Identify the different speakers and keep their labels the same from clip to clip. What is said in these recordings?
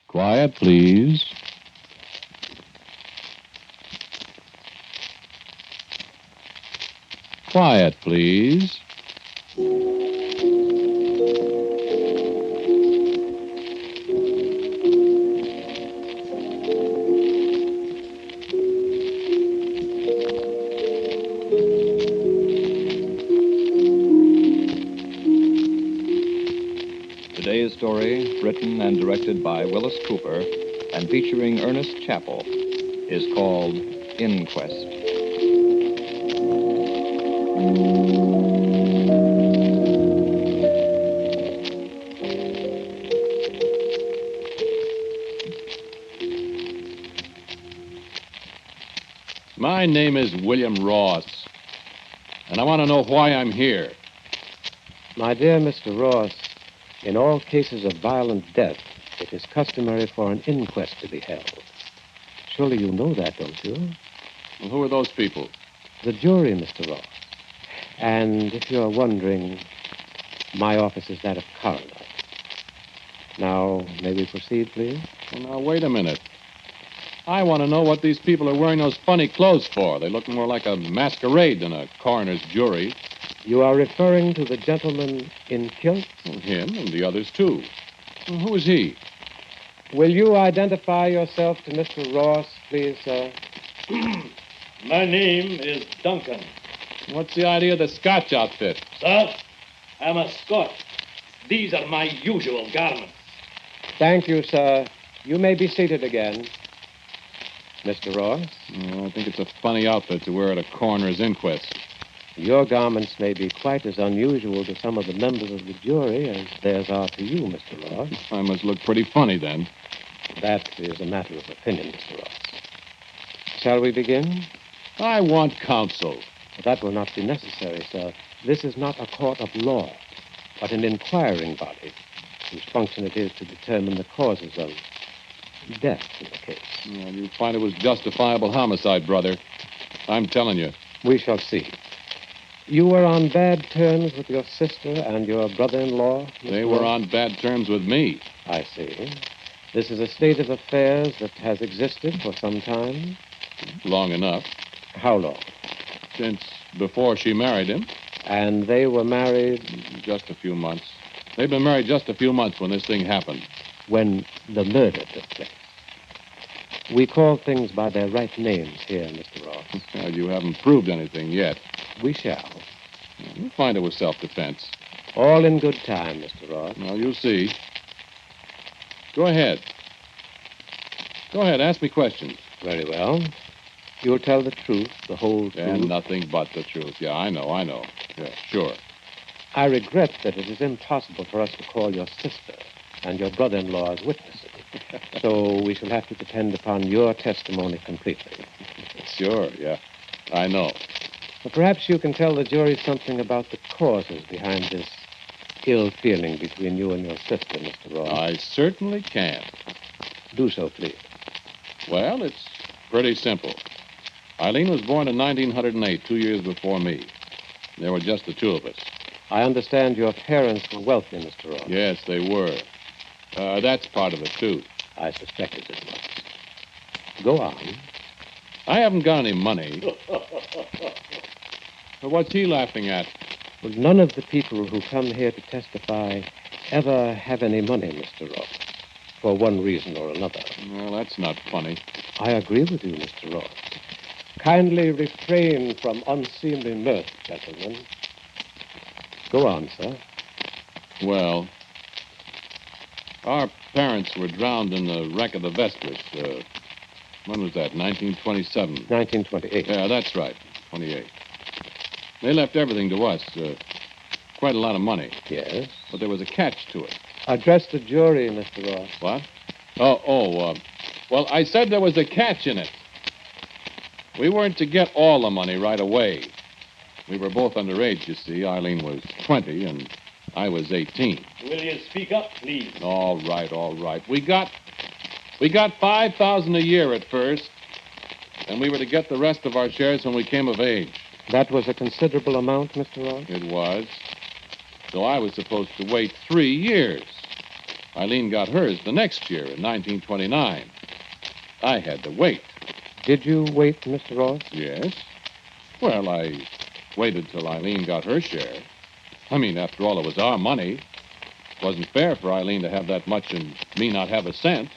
Speaker 1: Quiet, please. Quiet, please.
Speaker 2: Today's story, written and directed by Willis Cooper and featuring Ernest Chappell, is called Inquest.
Speaker 1: My name is William Ross, and I want to know why I'm here.
Speaker 3: My dear Mr. Ross, in all cases of violent death, it is customary for an inquest to be held. Surely you know that, don't you?
Speaker 1: Well, who are those people?
Speaker 3: The jury, Mr. Ross. And if you're wondering, my office is that of coroner. Now, may we proceed, please?
Speaker 1: Well, now, wait a minute. I want to know what these people are wearing those funny clothes for. They look more like a masquerade than a coroner's jury.
Speaker 3: You are referring to the gentleman in kilts?
Speaker 1: Well, him and the others, too. Well, who is he?
Speaker 3: Will you identify yourself to Mr. Ross, please, sir?
Speaker 4: My name is Duncan.
Speaker 1: What's the idea of the Scotch outfit?
Speaker 4: Sir, I'm a Scot. These are my usual garments.
Speaker 3: Thank you, sir. You may be seated again. Mr. Ross,
Speaker 1: Well, I think it's a funny outfit to wear at a coroner's inquest.
Speaker 3: your garments may be quite as unusual to some of the members of the jury as theirs are to you, Mr. Ross.
Speaker 1: I must look pretty funny then.
Speaker 3: That is a matter of opinion, Mr. Ross. Shall we begin?
Speaker 1: I want counsel.
Speaker 3: That will not be necessary, sir. This is not a court of law, but an inquiring body whose function it is to determine the causes of death in the case.
Speaker 1: Well, you find it was justifiable homicide, brother. I'm telling you.
Speaker 3: We shall see. You were on bad terms with your sister and your brother-in-law, Mr.
Speaker 1: They were
Speaker 3: Ross?
Speaker 1: on bad terms with me.
Speaker 3: I see. This is a state of affairs that has existed for some time.
Speaker 1: Long enough.
Speaker 3: How long?
Speaker 1: Since before she married him.
Speaker 3: And they were married
Speaker 1: Just a few months. They've been married just a few months when this thing happened.
Speaker 3: when the murder took place. We call things by their right names here, Mr. Ross.
Speaker 1: Well, you haven't proved anything yet.
Speaker 3: We shall.
Speaker 1: You'll find it was self-defense.
Speaker 3: All in good time, Mr. Ross.
Speaker 1: Well, you'll see. Go ahead. Go ahead, ask me questions.
Speaker 3: Very well. You'll tell the truth, the whole truth.
Speaker 1: And nothing but the truth. Yeah, I know. Yeah, sure.
Speaker 3: I regret that it is impossible for us to call your sister and your brother-in-law as witnesses. So we shall have to depend upon your testimony completely.
Speaker 1: Sure, yeah. I know.
Speaker 3: But perhaps you can tell the jury something about the causes behind this ill feeling between you and your sister, Mr. Ross.
Speaker 1: I certainly can.
Speaker 3: Do so, please.
Speaker 1: Well, it's pretty simple. Eileen was born in 1908, 2 years before me. There were just the two of us.
Speaker 3: I understand your parents were wealthy, Mr. Ross.
Speaker 1: Yes, they were. That's part of it, too.
Speaker 3: I suspected as much. Go on.
Speaker 1: I haven't got any money. What's he laughing at?
Speaker 3: Well, none of the people who come here to testify ever have any money, Mr. Ross, for one reason or another.
Speaker 1: Well, that's not funny.
Speaker 3: I agree with you, Mr. Ross. Kindly refrain from unseemly mirth, gentlemen. Go on, sir.
Speaker 1: Well, our parents were drowned in the wreck of the Vestas. When was that? 1927.
Speaker 3: 1928.
Speaker 1: Yeah, that's right. 28. They left everything to us. Quite a lot of money.
Speaker 3: Yes.
Speaker 1: But there was a catch to it.
Speaker 3: Address the jury, Mr. Ross.
Speaker 1: What? Well, I said there was a catch in it. We weren't to get all the money right away. We were both underage, you see. Eileen was 20 and I was 18.
Speaker 4: Will you speak up, please?
Speaker 1: All right. We got $5,000 a year at first, and we were to get the rest of our shares when we came of age.
Speaker 3: That was a considerable amount, Mr. Ross?
Speaker 1: It was. So I was supposed to wait 3 years. Eileen got hers the next year in 1929. I had to wait.
Speaker 3: Did you wait, Mr. Ross?
Speaker 1: Yes. Well, I waited till Eileen got her share. I mean, after all, it was our money. It wasn't fair for Eileen to have that much and me not have a cent.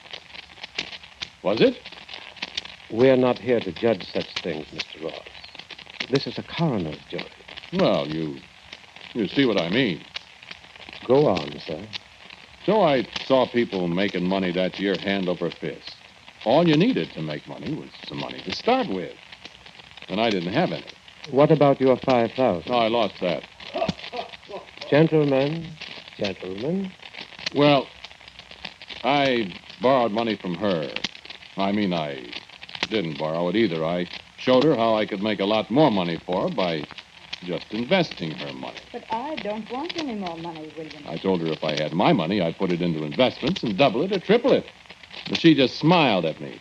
Speaker 1: Was it?
Speaker 3: We're not here to judge such things, Mr. Ross. This is a coroner's jury.
Speaker 1: Well, you see what I mean.
Speaker 3: Go on, sir.
Speaker 1: So I saw people making money that year hand over fist. All you needed to make money was some money to start with. And I didn't have any.
Speaker 3: What about your 5,000?
Speaker 1: No, I lost that.
Speaker 3: Gentlemen.
Speaker 1: Well, I borrowed money from her. I mean, I didn't borrow it either. I showed her how I could make a lot more money for her by just investing her money.
Speaker 5: But I don't want any more money, William.
Speaker 1: I told her if I had my money, I'd put it into investments and double it or triple it. But she just smiled at me.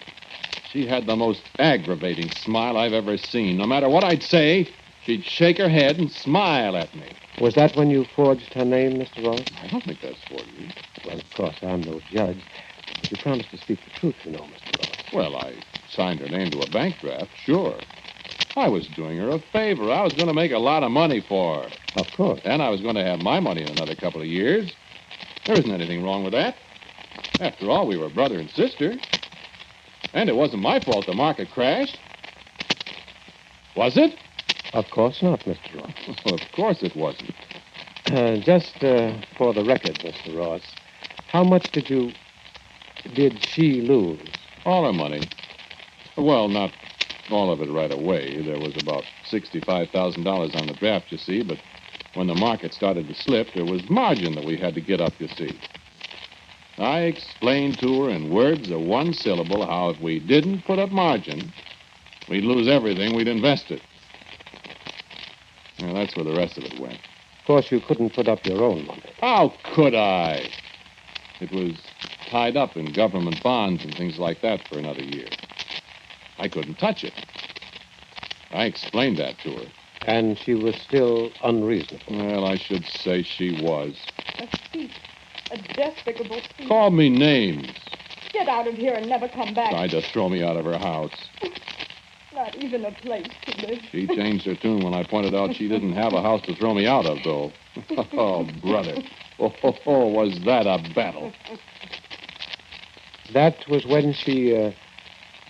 Speaker 1: She had the most aggravating smile I've ever seen. No matter what I'd say, she'd shake her head and smile at me.
Speaker 3: Was that when you forged her name, Mr. Ross?
Speaker 1: I don't think that's for you.
Speaker 3: Well, of course, I'm no judge. But you promised to speak the truth, you know, Mr. Ross.
Speaker 1: Well, I signed her name to a bank draft, sure. I was doing her a favor. I was going to make a lot of money for her.
Speaker 3: Of course.
Speaker 1: And I was going to have my money in another couple of years. There isn't anything wrong with that. After all, we were brother and sister. And it wasn't my fault the market crashed. Was it?
Speaker 3: Of course not, Mr. Ross.
Speaker 1: Well, of course it wasn't.
Speaker 3: Just for the record, Mr. Ross, how much did she lose?
Speaker 1: All her money. Well, not all of it right away. There was about $65,000 on the draft, you see, but when the market started to slip, there was margin that we had to get up, you see. I explained to her in words of one syllable how if we didn't put up margin, we'd lose everything we'd invested. Well, that's where the rest of it went.
Speaker 3: Of course, you couldn't put up your own money.
Speaker 1: How could I? It was tied up in government bonds and things like that for another year. I couldn't touch it. I explained that to her.
Speaker 3: And she was still unreasonable.
Speaker 1: Well, I should say she was.
Speaker 5: A thief. A despicable thief.
Speaker 1: Called me names.
Speaker 5: Get out of here and never come back.
Speaker 1: Tried to throw me out of her house.
Speaker 5: Not even a place to live.
Speaker 1: She changed her tune when I pointed out she didn't have a house to throw me out of, though. Oh, brother. Oh, was that a battle.
Speaker 3: That was when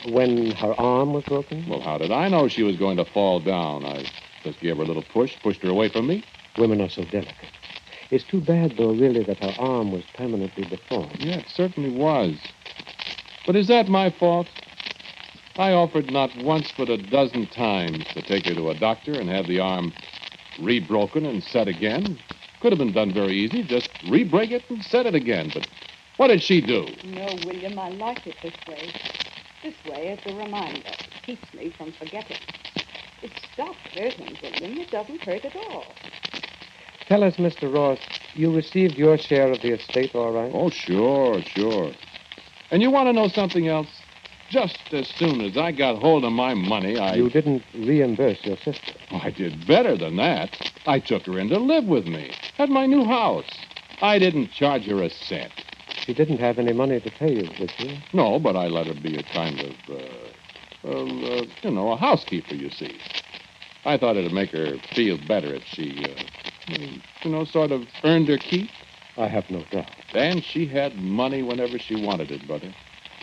Speaker 3: when her arm was broken?
Speaker 1: Well, how did I know she was going to fall down? I just gave her a little push, pushed her away from me.
Speaker 3: Women are so delicate. It's too bad, though, really, that her arm was permanently deformed.
Speaker 1: Yeah, it certainly was. But is that my fault? I offered not once but a dozen times to take her to a doctor and have the arm re-broken and set again. Could have been done very easy. Just re-break it and set it again. But what did she do?
Speaker 5: No, William, I like it this way. This way, it's a reminder. It keeps me from forgetting. It stopped hurting, William. It doesn't hurt at all.
Speaker 3: Tell us, Mr. Ross, you received your share of the estate, all right?
Speaker 1: Oh, sure. And you want to know something else? Just as soon as I got hold of my money,
Speaker 3: You didn't reimburse your sister.
Speaker 1: Oh, I did better than that. I took her in to live with me at my new house. I didn't charge her a cent.
Speaker 3: She didn't have any money to pay you, did she?
Speaker 1: No, but I let her be a kind of, a housekeeper, you see. I thought it'd make her feel better if she, sort of earned her keep.
Speaker 3: I have no doubt.
Speaker 1: And she had money whenever she wanted it, brother.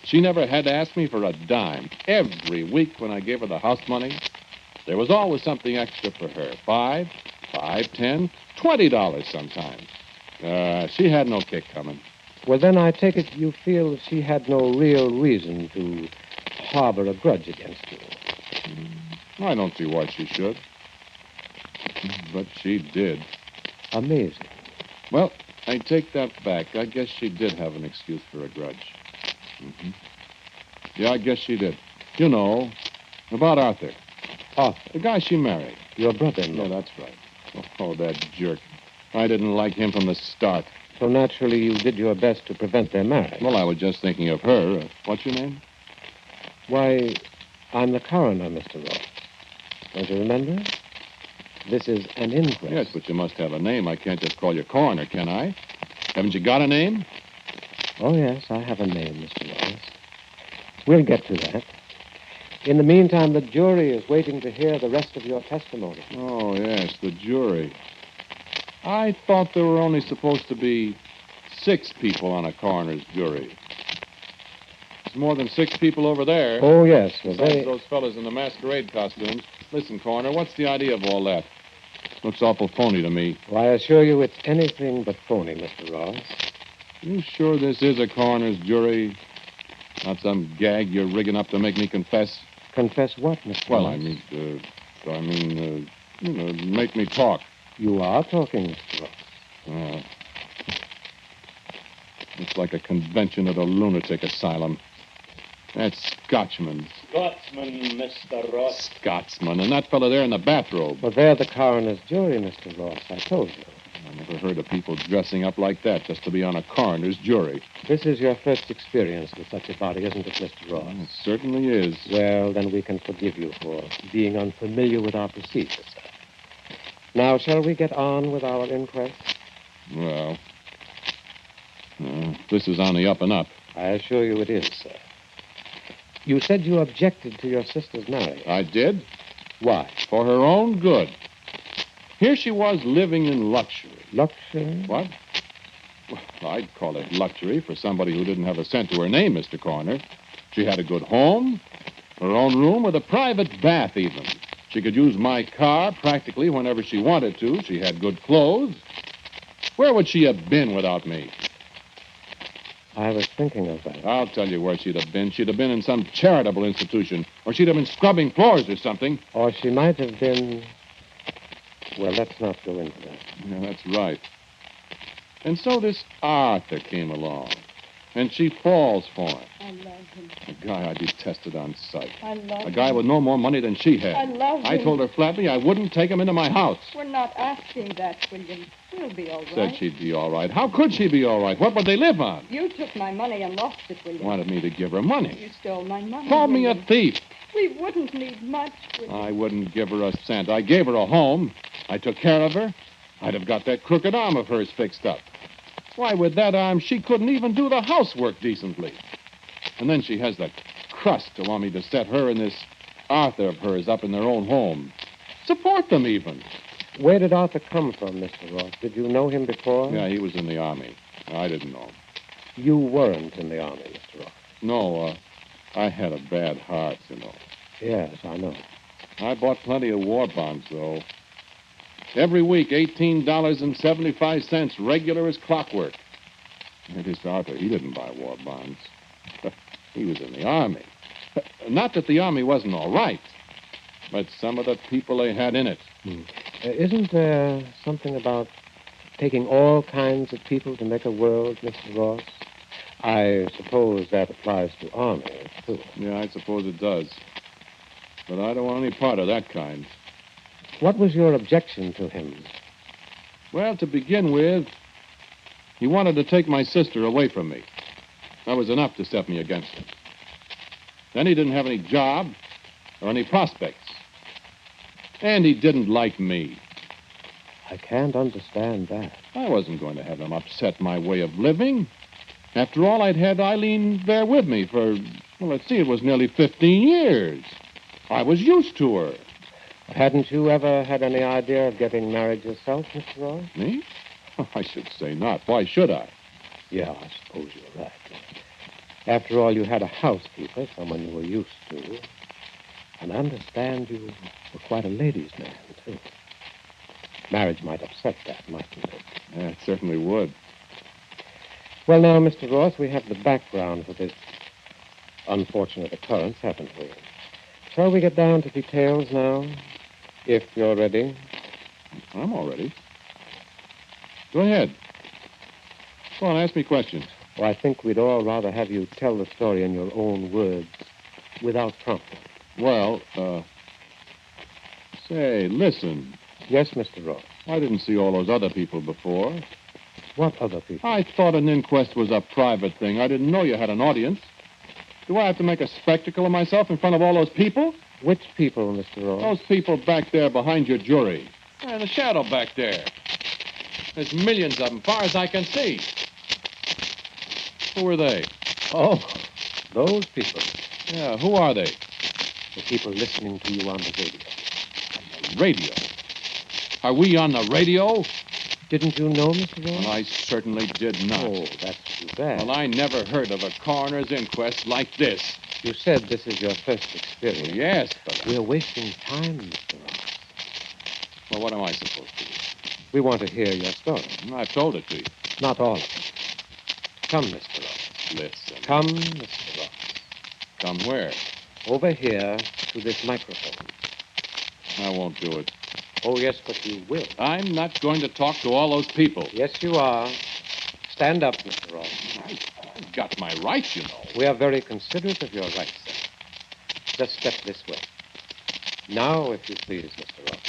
Speaker 1: She never had to ask me for a dime. Every week when I gave her the house money, there was always something extra for her. $5, $10, $20 sometimes. She had no kick coming.
Speaker 3: Well, then I take it you feel she had no real reason to harbor a grudge against you.
Speaker 1: I don't see why she should. But she did.
Speaker 3: Amazing.
Speaker 1: Well, I take that back. I guess she did have an excuse for a grudge. Mm-hmm. Yeah, I guess she did. You know, about Arthur.
Speaker 3: Arthur?
Speaker 1: The guy she married.
Speaker 3: Your brother-in-law?
Speaker 1: Yeah, that's right. Oh, that jerk. I didn't like him from the start.
Speaker 3: So naturally you did your best to prevent their marriage.
Speaker 1: Well, I was just thinking of her. What's your name?
Speaker 3: Why, I'm the coroner, Mr. Ross. Don't you remember? This is an inquest.
Speaker 1: Yes, but you must have a name. I can't just call you coroner, can I? Haven't you got a name?
Speaker 3: Oh, yes, I have a name, Mr. Ross. We'll get to that. In the meantime, the jury is waiting to hear the rest of your testimony.
Speaker 1: Oh, yes, the jury. I thought there were only supposed to be 6 people on a coroner's jury. There's more than 6 people over there.
Speaker 3: Oh, yes. Well,
Speaker 1: Besides those fellas in the masquerade costumes. Listen, coroner, what's the idea of all that? Looks awful phony to me.
Speaker 3: Well, I assure you it's anything but phony, Mr. Ross.
Speaker 1: You sure this is a coroner's jury? Not some gag you're rigging up to make me confess?
Speaker 3: Confess what, Mr.
Speaker 1: Well,
Speaker 3: Ross?
Speaker 1: Make me talk.
Speaker 3: You are talking, Mr. Ross.
Speaker 1: It's like a convention at a lunatic asylum. That Scotchman.
Speaker 4: Scotsman, Mr. Ross.
Speaker 1: Scotsman. And that fella there in the bathrobe.
Speaker 3: Well, they're the coroner's jury, Mr. Ross. I told you.
Speaker 1: I never heard of people dressing up like that just to be on a coroner's jury.
Speaker 3: This is your first experience with such a body, isn't it, Mr. Ross?
Speaker 1: It certainly is.
Speaker 3: Well, then we can forgive you for being unfamiliar with our procedure, sir. Now, shall we get on with our inquest?
Speaker 1: Well, this is on the up and up.
Speaker 3: I assure you it is, sir. You said you objected to your sister's marriage.
Speaker 1: I did?
Speaker 3: Why?
Speaker 1: For her own good. Here she was living in luxury.
Speaker 3: Luxury?
Speaker 1: What? Well, I'd call it luxury for somebody who didn't have a cent to her name, Mr. Coroner. She had a good home, her own room with a private bath even. She could use my car practically whenever she wanted to. She had good clothes. Where would she have been without me?
Speaker 3: I was thinking of that.
Speaker 1: I'll tell you where she'd have been. She'd have been in some charitable institution, or she'd have been scrubbing floors or something.
Speaker 3: Or she might have been... Well, let's not go into that.
Speaker 1: Yeah, that's right. And so this Arthur came along, and she falls for him.
Speaker 5: I love him.
Speaker 1: A guy I detested on sight.
Speaker 5: I love him.
Speaker 1: A guy with no more money than she had.
Speaker 5: I love him.
Speaker 1: I told her flatly I wouldn't take him into my house.
Speaker 5: We're not asking that, William. We'll be all right.
Speaker 1: Said she'd be all right. How could she be all right? What would they live on?
Speaker 5: You took my money and lost it, William.
Speaker 1: Wanted me to give her money.
Speaker 5: You stole my money.
Speaker 1: Called me a
Speaker 5: William.
Speaker 1: thief.
Speaker 5: We wouldn't need much, William.
Speaker 1: I wouldn't give her a cent. I gave her a home. I took care of her. I'd have got that crooked arm of hers fixed up. Why, with that arm, she couldn't even do the housework decently. And then she has the crust to want me to set her and this Arthur of hers up in their own home. Support them, even.
Speaker 3: Where did Arthur come from, Mr. Ross? Did you know him before?
Speaker 1: Yeah, he was in the Army. I didn't know him.
Speaker 3: You weren't in the Army, Mr. Ross.
Speaker 1: No, I had a bad heart, you know.
Speaker 3: Yes, I know.
Speaker 1: I bought plenty of war bonds, though. Every week, $18.75, regular as clockwork. And this Arthur, he didn't buy war bonds. He was in the Army. Not that the Army wasn't all right, but some of the people they had in it.
Speaker 3: Isn't there something about taking all kinds of people to make a world, Mr. Ross? I suppose that applies to Army, too.
Speaker 1: Yeah, I suppose it does. But I don't want any part of that kind.
Speaker 3: What was your objection to him?
Speaker 1: Well, to begin with, he wanted to take my sister away from me. That was enough to set me against him. Then he didn't have any job or any prospects. And he didn't like me.
Speaker 3: I can't understand that.
Speaker 1: I wasn't going to have him upset my way of living. After all, I'd had Eileen there with me for, well, let's see, it was nearly 15 years. I was used to her.
Speaker 3: Hadn't you ever had any idea of getting married yourself, Mr. Ross?
Speaker 1: Me? I should say not. Why should I?
Speaker 3: Yeah, I suppose you're right. After all, you had a housekeeper, someone you were used to. And I understand you were quite a ladies' man, too. Marriage might upset that, mightn't it?
Speaker 1: Yeah, it certainly would.
Speaker 3: Well, now, Mr. Ross, we have the background for this unfortunate occurrence, haven't we? Shall we get down to details now, if you're ready?
Speaker 1: I'm all ready. Go ahead. Go on, ask me questions.
Speaker 3: Well, I think we'd all rather have you tell the story in your own words, without prompting.
Speaker 1: Well, say, listen.
Speaker 3: Yes, Mr. Ross.
Speaker 1: I didn't see all those other people before.
Speaker 3: What other people?
Speaker 1: I thought an inquest was a private thing. I didn't know you had an audience. Do I have to make a spectacle of myself in front of all those people?
Speaker 3: Which people, Mr. Ross?
Speaker 1: Those people back there behind your jury. And the shadow back there. There's millions of them, far as I can see. Who are they?
Speaker 3: Oh, those people.
Speaker 1: Yeah, who are they?
Speaker 3: The people listening to you on the radio.
Speaker 1: Radio. Are we on the radio?
Speaker 3: Didn't you know, Mr. Ross?
Speaker 1: Well, I certainly did not.
Speaker 3: Oh, that's too bad.
Speaker 1: Well, I never heard of a coroner's inquest like this.
Speaker 3: You said this is your first experience.
Speaker 1: Yes, but...
Speaker 3: We're wasting time, Mr. Ross.
Speaker 1: Well, what am I supposed to do?
Speaker 3: We want to hear your story.
Speaker 1: I've told it to you.
Speaker 3: Not all of it. Come, Mr. Ross.
Speaker 1: Listen.
Speaker 3: Come, Mr. Ross.
Speaker 1: Come where?
Speaker 3: Over here to this microphone.
Speaker 1: I won't do it.
Speaker 3: Oh, yes, but you will.
Speaker 1: I'm not going to talk to all those people.
Speaker 3: Yes, you are. Stand up, Mr. Ross.
Speaker 1: I've got my rights, you know.
Speaker 3: We are very considerate of your rights, sir. Just step this way. Now, if you please, Mr. Ross.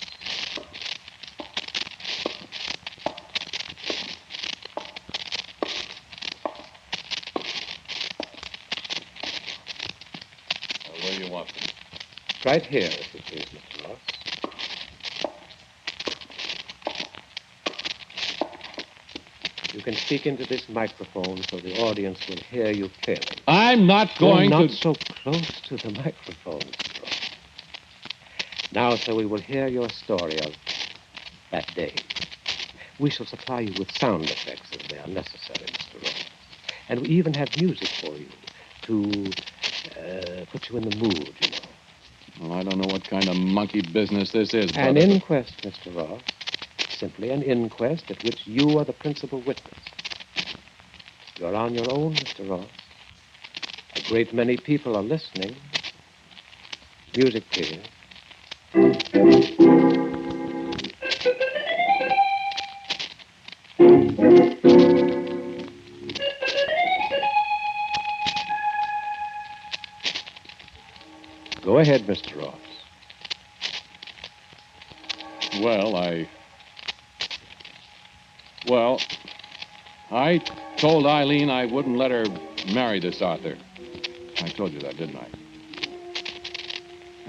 Speaker 1: Where do you want them?
Speaker 3: Right here, if you please, Mr. Ross. You can speak into this microphone so the audience will hear you clearly.
Speaker 1: I'm not going
Speaker 3: You're not
Speaker 1: to...
Speaker 3: so close to the microphone, Mr. Ross. Now, sir, we will hear your story of that day. We shall supply you with sound effects as they are necessary, Mr. Ross. And we even have music for you to put you in the mood, you know.
Speaker 1: Well, I don't know what kind of monkey business this is,
Speaker 3: An
Speaker 1: brother, but-
Speaker 3: inquest, Mr. Ross. Simply an inquest at which you are the principal witness. You're on your own, Mr. Ross. A great many people are listening. Music, please. Go ahead, Mr. Ross.
Speaker 1: Well, I told Eileen I wouldn't let her marry this Arthur. I told you that, didn't I?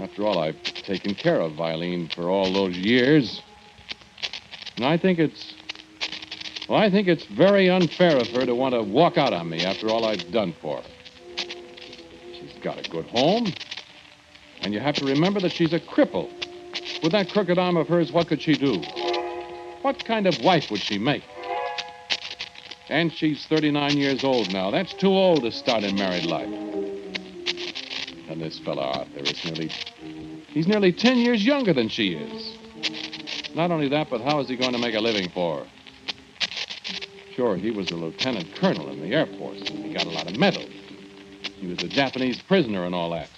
Speaker 1: After all, I've taken care of Eileen for all those years. And I think it's very unfair of her to want to walk out on me after all I've done for her. She's got a good home. And you have to remember that she's a cripple. With that crooked arm of hers, what could she do? What kind of wife would she make? And she's 39 years old now. That's too old to start in married life. And this fella Arthur he's nearly 10 years younger than she is. Not only that, but how is he going to make a living for her? Sure, he was a lieutenant colonel in the Air Force, and he got a lot of medals. He was a Japanese prisoner and all that.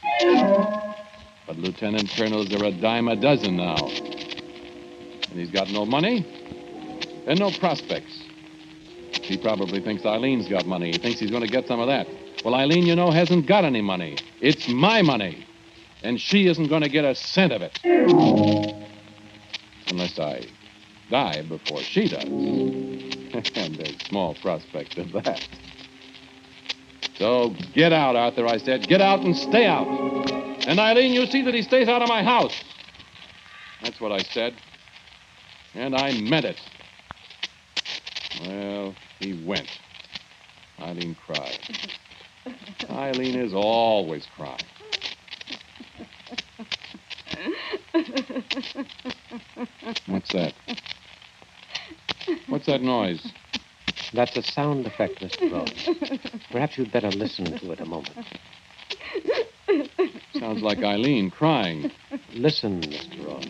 Speaker 1: But lieutenant colonels are a dime a dozen now. And he's got no money and no prospects. He probably thinks Eileen's got money. He thinks he's going to get some of that. Well, Eileen, you know, hasn't got any money. It's my money. And she isn't going to get a cent of it. Unless I die before she does. And there's small prospect of that. So get out, Arthur, I said. Get out and stay out. And Eileen, you see that he stays out of my house. That's what I said. And I meant it. Well, he went. Eileen cried. Eileen is always crying. What's that? What's that noise?
Speaker 3: That's a sound effect, Mr. Ross. Perhaps you'd better listen to it a moment.
Speaker 1: Sounds like Eileen crying.
Speaker 3: Listen, Mr. Ross.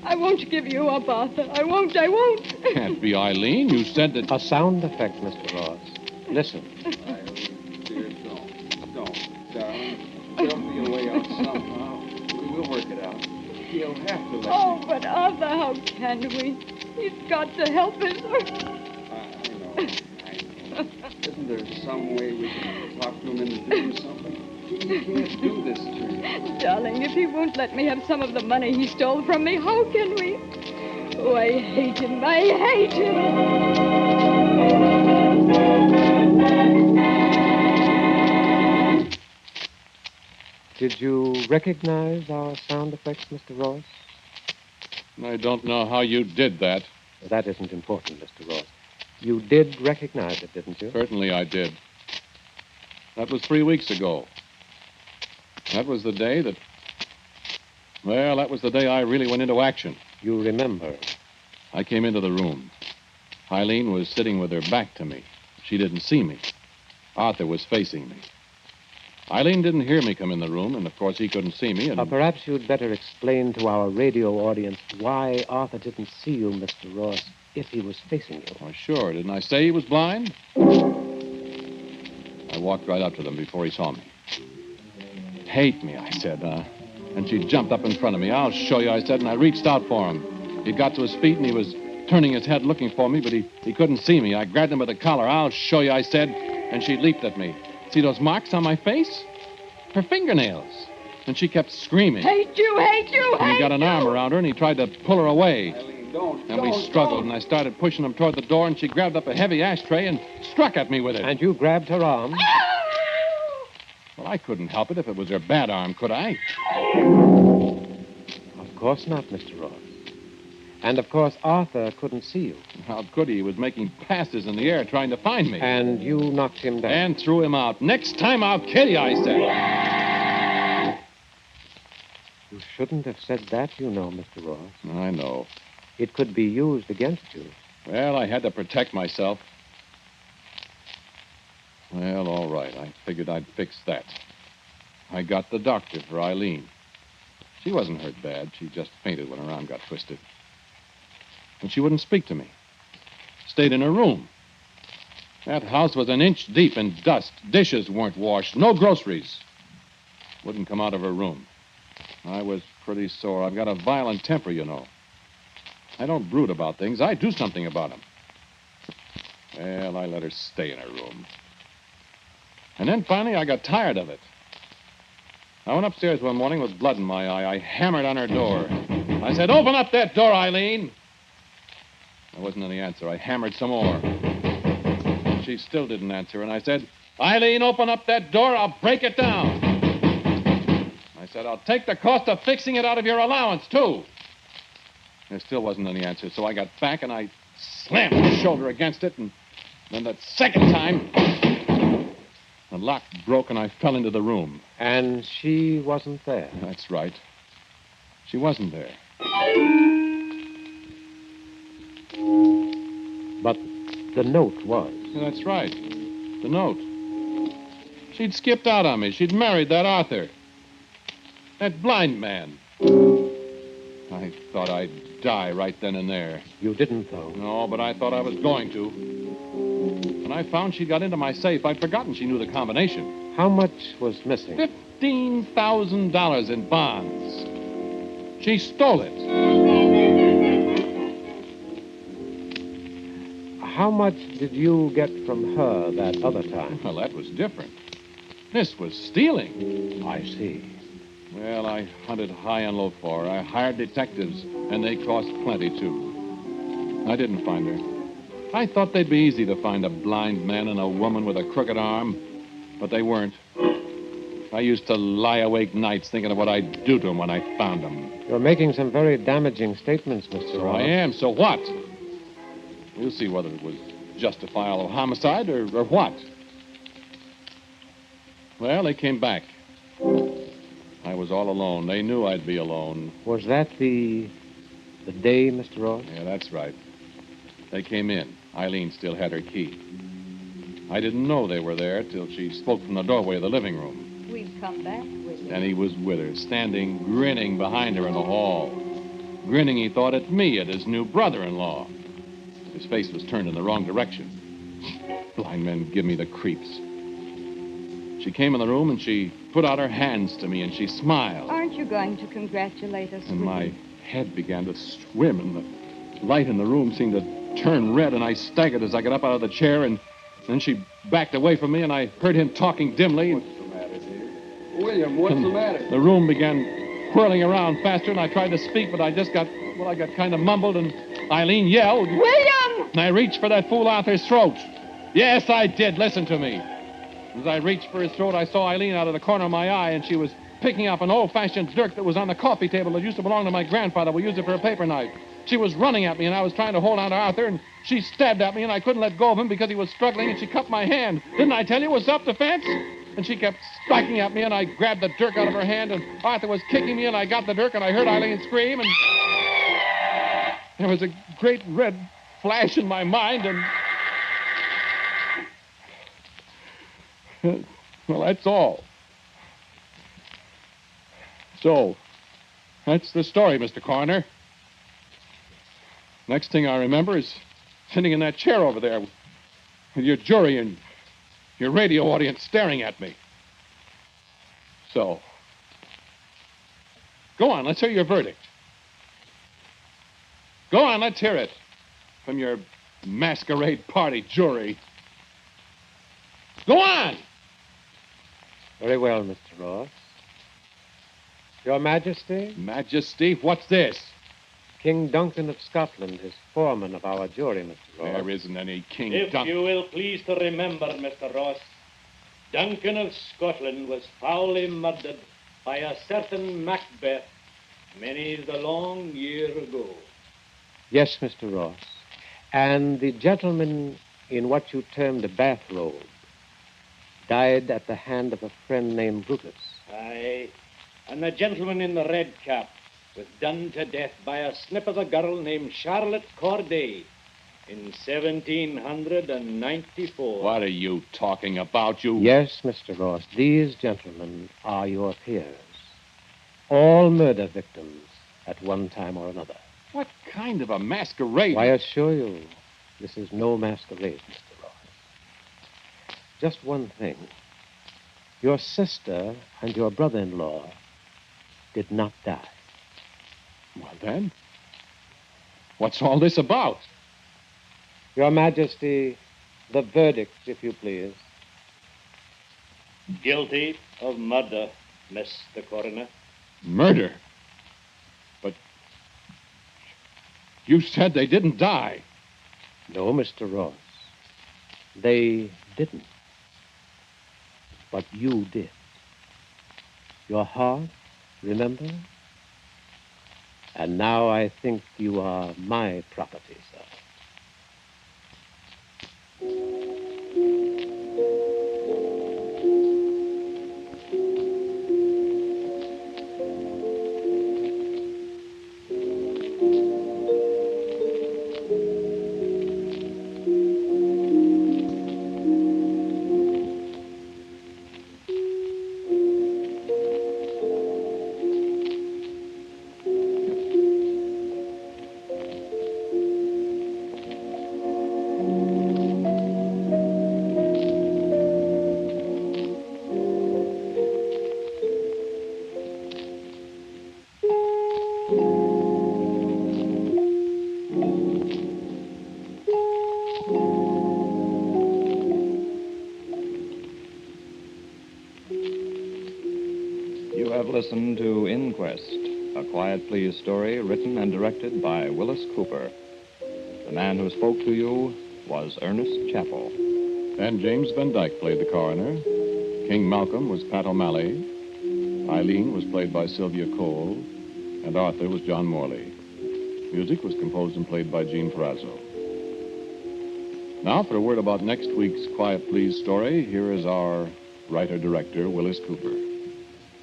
Speaker 5: I won't give you up, Arthur. I won't.
Speaker 1: Can't be Eileen. You said that...
Speaker 3: A sound effect, Mr. Ross. Listen.
Speaker 6: Eileen, dear, don't, darling. There'll be a way out somehow. We'll work it out. He'll have to let
Speaker 5: Oh,
Speaker 6: you.
Speaker 5: but Arthur, how can we? He's got to help us.
Speaker 6: I know. Isn't there some way we can talk to him into doing something? He can't do this to you.
Speaker 5: Darling, if he won't let me have some of the money he stole from me, how can we? Oh, I hate him. I hate him.
Speaker 3: Did you recognize our sound effects, Mr. Ross?
Speaker 1: I don't know how you did that.
Speaker 3: That isn't important, Mr. Ross. You did recognize it, didn't you?
Speaker 1: Certainly I did. That was 3 weeks ago. That was the day that... Well, that was the day I really went into action.
Speaker 3: You remember?
Speaker 1: I came into the room. Eileen was sitting with her back to me. She didn't see me. Arthur was facing me. Eileen didn't hear me come in the room, and of course he couldn't see me. And
Speaker 3: Perhaps you'd better explain to our radio audience why Arthur didn't see you, Mr. Ross, if he was facing you.
Speaker 1: Oh, sure. Didn't I say he was blind? I walked right up to them before he saw me. Hate me, I said, And she jumped up in front of me. I'll show you, I said, and I reached out for him. He got to his feet, and he was turning his head looking for me, but he couldn't see me. I grabbed him by the collar. I'll show you, I said, and she leaped at me. See those marks on my face? Her fingernails. And she kept screaming.
Speaker 5: Hate you, hate you,
Speaker 1: And
Speaker 5: hate
Speaker 1: he got an arm around her, and he tried to pull her away.
Speaker 6: Eileen, don't.
Speaker 1: And we struggled, and I started pushing him toward the door, and she grabbed up a heavy ashtray and struck at me with it.
Speaker 3: And you grabbed her arm?
Speaker 1: Well, I couldn't help it if it was her bad arm, could I?
Speaker 3: Of course not, Mr. Ross. And, of course, Arthur couldn't see you.
Speaker 1: How could he? He was making passes in the air trying to find me.
Speaker 3: And you knocked him down.
Speaker 1: And threw him out. Next time I'll kill you, I said.
Speaker 3: You shouldn't have said that, you know, Mr. Ross.
Speaker 1: I know.
Speaker 3: It could be used against you.
Speaker 1: Well, I had to protect myself. Well, all right. I figured I'd fix that. I got the doctor for Eileen. She wasn't hurt bad. She just fainted when her arm got twisted. And she wouldn't speak to me. Stayed in her room. That house was an inch deep in dust. Dishes weren't washed. No groceries. Wouldn't come out of her room. I was pretty sore. I've got a violent temper, you know. I don't brood about things. I do something about them. Well, I let her stay in her room. And then finally I got tired of it. I went upstairs one morning with blood in my eye. I hammered on her door. I said, "Open up that door, Eileen." There wasn't any answer. I hammered some more. She still didn't answer, and I said, "Eileen, open up that door. I'll break it down." I said, "I'll take the cost of fixing it out of your allowance, too." There still wasn't any answer, so I got back and I slammed my shoulder against it, and then that second time, the lock broke and I fell into the room.
Speaker 3: And she wasn't there.
Speaker 1: That's right. She wasn't there.
Speaker 3: But the note was.
Speaker 1: That's right. The note. She'd skipped out on me. She'd married that Arthur. That blind man. I thought I'd die right then and there.
Speaker 3: You didn't, though.
Speaker 1: No, but I thought I was going to. When I found she got into my safe, I'd forgotten she knew the combination.
Speaker 3: How much was missing?
Speaker 1: $15,000 in bonds. She stole it.
Speaker 3: How much did you get from her that other time?
Speaker 1: Well, that was different. This was stealing.
Speaker 3: I see.
Speaker 1: Well, I hunted high and low for her. I hired detectives, and they cost plenty, too. I didn't find her. I thought they'd be easy to find a blind man and a woman with a crooked arm, but they weren't. I used to lie awake nights thinking of what I'd do to them when I found them.
Speaker 3: You're making some very damaging statements, Mr.
Speaker 1: So
Speaker 3: Ross.
Speaker 1: I am. So what? We'll see whether it was justifiable homicide or what. Well, they came back. I was all alone. They knew I'd be alone.
Speaker 3: Was that the day, Mr. Ross?
Speaker 1: Yeah, that's right. They came in. Eileen still had her key. I didn't know they were there till she spoke from the doorway of the living room.
Speaker 5: We've come back with you.
Speaker 1: And he was with her, standing grinning behind her in the hall. Grinning, he thought, at me, at his new brother-in-law. His face was turned in the wrong direction. Blind men give me the creeps. She came in the room and she put out her hands to me and she smiled.
Speaker 5: Aren't you going to congratulate us?
Speaker 1: And
Speaker 5: with
Speaker 1: my
Speaker 5: you?
Speaker 1: head began to swim and the light in the room seemed to turn red and I staggered as I got up out of the chair and then she backed away from me and I heard him talking dimly.
Speaker 6: What's the matter, dear? William, what's the matter?
Speaker 1: The room began whirling around faster and I tried to speak, but I got kind of mumbled and Eileen yelled.
Speaker 5: William!
Speaker 1: And I reached for that fool Arthur's throat. Yes, I did. Listen to me. As I reached for his throat, I saw Eileen out of the corner of my eye, and she was picking up an old-fashioned dirk that was on the coffee table that used to belong to my grandfather. We used it for a paper knife. She was running at me, and I was trying to hold on to Arthur, and she stabbed at me, and I couldn't let go of him because he was struggling, and she cut my hand. Didn't I tell you it was self-defense? And she kept striking at me, and I grabbed the dirk out of her hand, and Arthur was kicking me, and I got the dirk, and I heard Eileen scream, and there was a great red flash in my mind, and... Well, that's all. So, that's the story, Mr. Coroner. Next thing I remember is sitting in that chair over there with your jury and your radio audience staring at me. So, go on, let's hear your verdict. Go on, let's hear it from your masquerade party jury. Go on!
Speaker 3: Very well, Mr. Ross. Your Majesty,
Speaker 1: Majesty, what's this?
Speaker 3: King Duncan of Scotland is foreman of our jury, Mr. Ross.
Speaker 1: There isn't any King
Speaker 4: If
Speaker 1: Duncan.
Speaker 4: you will please to remember, Mr. Ross, Duncan of Scotland was foully murdered by a certain Macbeth many the long year ago.
Speaker 3: Yes, Mr. Ross. And the gentleman in what you term the bathrobe died at the hand of a friend named Brutus.
Speaker 4: Aye, and the gentleman in the red cap was done to death by a snip of a girl named Charlotte Corday in 1794.
Speaker 1: What are you talking about, you...
Speaker 3: Yes, Mr. Ross, these gentlemen are your peers. All murder victims at one time or another.
Speaker 1: What kind of a masquerade?
Speaker 3: I assure you, this is no masquerade, Mr. Ross. Just one thing. Your sister and your brother-in-law did not die.
Speaker 1: Well, then, what's all this about?
Speaker 3: Your Majesty, the verdict, if you please.
Speaker 4: Guilty of murder, Mr. Coroner.
Speaker 1: Murder? But you said they didn't die.
Speaker 3: No, Mr. Ross. They didn't. But you did. Your heart, remember? And now I think you are my property, sir.
Speaker 2: You have listened to Inquest, a Quiet Please story written and directed by Willis Cooper. The man who spoke to you was Ernest Chappell.
Speaker 1: And James Van Dyke played the coroner. King Malcolm was Pat O'Malley. Eileen was played by Sylvia Cole. And Arthur was John Morley. Music was composed and played by Gene Ferrazzo. Now, for a word about next week's Quiet Please story, here is our writer-director, Willis Cooper.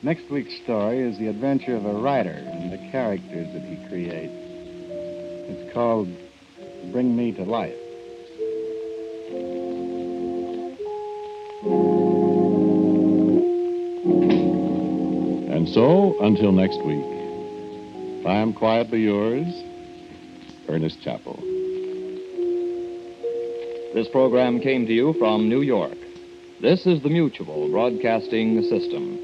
Speaker 7: Next week's story is the adventure of a writer and the characters that he creates. It's called Bring Me to Life.
Speaker 1: And so, until next week, I am quietly yours, Ernest Chappell.
Speaker 2: This program came to you from New York. This is the Mutual Broadcasting System.